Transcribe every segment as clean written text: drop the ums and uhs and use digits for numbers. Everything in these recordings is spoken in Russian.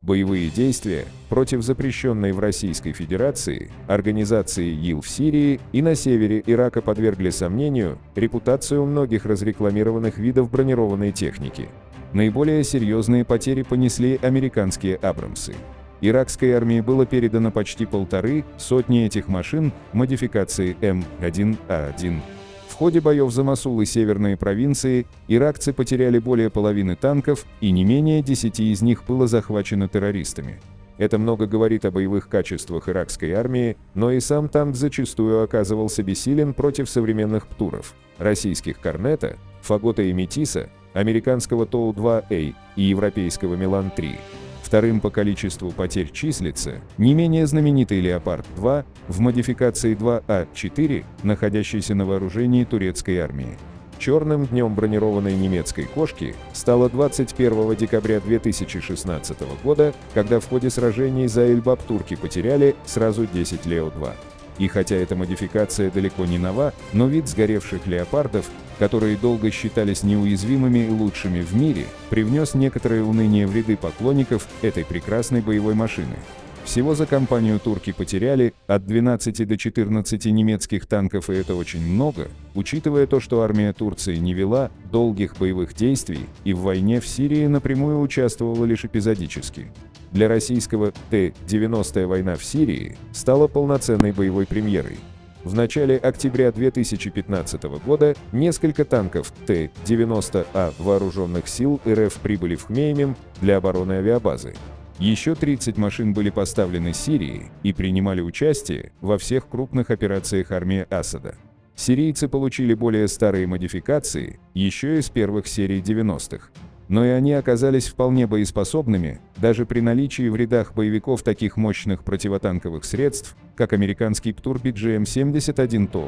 Боевые действия против запрещенной в Российской Федерации организации ИЛ в Сирии и на севере Ирака подвергли сомнению репутацию многих разрекламированных видов бронированной техники. Наиболее серьезные потери понесли американские «Абрамсы». Иракской армии было передано почти 1,5 сотни этих машин модификации М1А1. В ходе боев за Мосул и северные провинции иракцы потеряли более половины танков, и не менее 10 из них было захвачено террористами. Это много говорит о боевых качествах иракской армии, но и сам танк зачастую оказывался бессилен против современных ПТУРов, российских Корнета, Фагота и Метиса, американского ТОУ-2А и европейского Милан-3. Вторым по количеству потерь числится не менее знаменитый Леопард-2 в модификации 2А4, находящийся на вооружении турецкой армии. Черным днем бронированной немецкой «Кошки» стало 21 декабря 2016 года, когда в ходе сражений за Эльбаб турки потеряли сразу 10 Лео-2. И хотя эта модификация далеко не нова, но вид сгоревших «Леопардов», которые долго считались неуязвимыми и лучшими в мире, привнес некоторое уныние в ряды поклонников этой прекрасной боевой машины. Всего за кампанию турки потеряли от 12 до 14 немецких танков, и это очень много, учитывая то, что армия Турции не вела долгих боевых действий и в войне в Сирии напрямую участвовала лишь эпизодически. Для российского Т-90 война в Сирии стала полноценной боевой премьерой. В начале октября 2015 года несколько танков Т-90А вооруженных сил РФ прибыли в Хмеймим для обороны авиабазы. Еще 30 машин были поставлены Сирии и принимали участие во всех крупных операциях армии Асада. Сирийцы получили более старые модификации еще из первых серий 90-х. Но и они оказались вполне боеспособными, даже при наличии в рядах боевиков таких мощных противотанковых средств, как американский ПТУР BGM-71 ТОУ.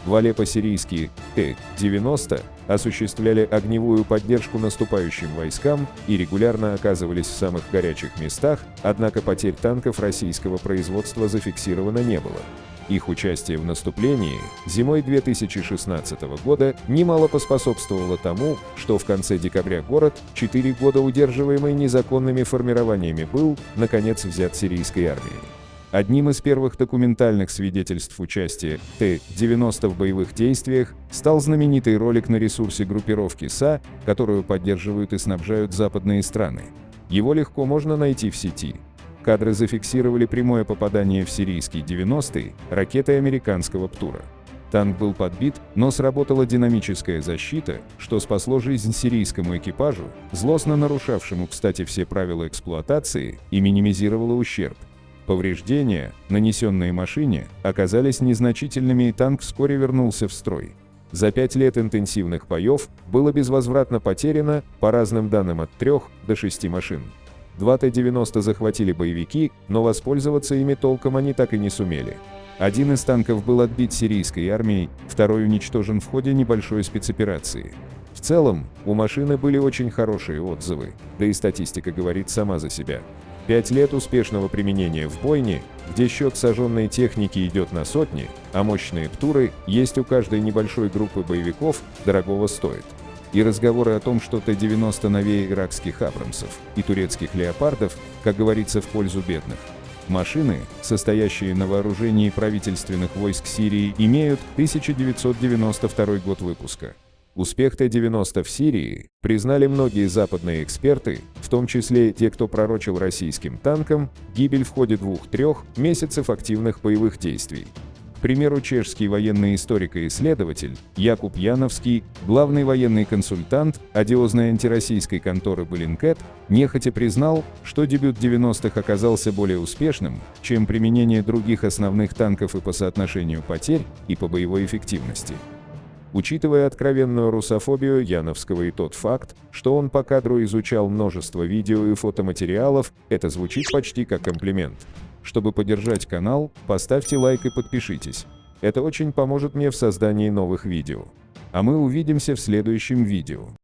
В Алеппо сирийские Т-90 осуществляли огневую поддержку наступающим войскам и регулярно оказывались в самых горячих местах, однако потерь танков российского производства зафиксировано не было. Их участие в наступлении зимой 2016 года немало поспособствовало тому, что в конце декабря город, 4 года удерживаемый незаконными формированиями, был, наконец, взят сирийской армией. Одним из первых документальных свидетельств участия Т-90 в боевых действиях стал знаменитый ролик на ресурсе группировки СА, которую поддерживают и снабжают западные страны. Его легко можно найти в сети. Кадры зафиксировали прямое попадание в сирийский 90-й ракетой американского ПТУРа. Танк был подбит, но сработала динамическая защита, что спасло жизнь сирийскому экипажу, злостно нарушавшему, кстати, все правила эксплуатации, и минимизировало ущерб. Повреждения, нанесенные машине, оказались незначительными, и танк вскоре вернулся в строй. За 5 лет интенсивных боев было безвозвратно потеряно, по разным данным, от 3 до 6 машин. 2 Т-90 захватили боевики, но воспользоваться ими толком они так и не сумели. Один из танков был отбит сирийской армией, второй уничтожен в ходе небольшой спецоперации. В целом, у машины были очень хорошие отзывы, да и статистика говорит сама за себя. 5 лет успешного применения в бойне, где счет сожженной техники идет на сотни, а мощные ПТУРы есть у каждой небольшой группы боевиков, дорогого стоит. И разговоры о том, что Т-90 новее иракских «Абрамсов» и турецких «Леопардов», как говорится, в пользу бедных. Машины, состоящие на вооружении правительственных войск Сирии, имеют 1992 год выпуска. Успех Т-90 в Сирии признали многие западные эксперты, в том числе те, кто пророчил российским танкам гибель в ходе 2-3 месяцев активных боевых действий. К примеру, чешский военный историк и исследователь Якуб Яновский, главный военный консультант одиозной антироссийской конторы Bellingcat, нехотя признал, что дебют 90-х оказался более успешным, чем применение других основных танков и по соотношению потерь, и по боевой эффективности. Учитывая откровенную русофобию Яновского и тот факт, что он по кадру изучал множество видео и фотоматериалов, это звучит почти как комплимент. Чтобы поддержать канал, поставьте лайк и подпишитесь. Это очень поможет мне в создании новых видео. А мы увидимся в следующем видео.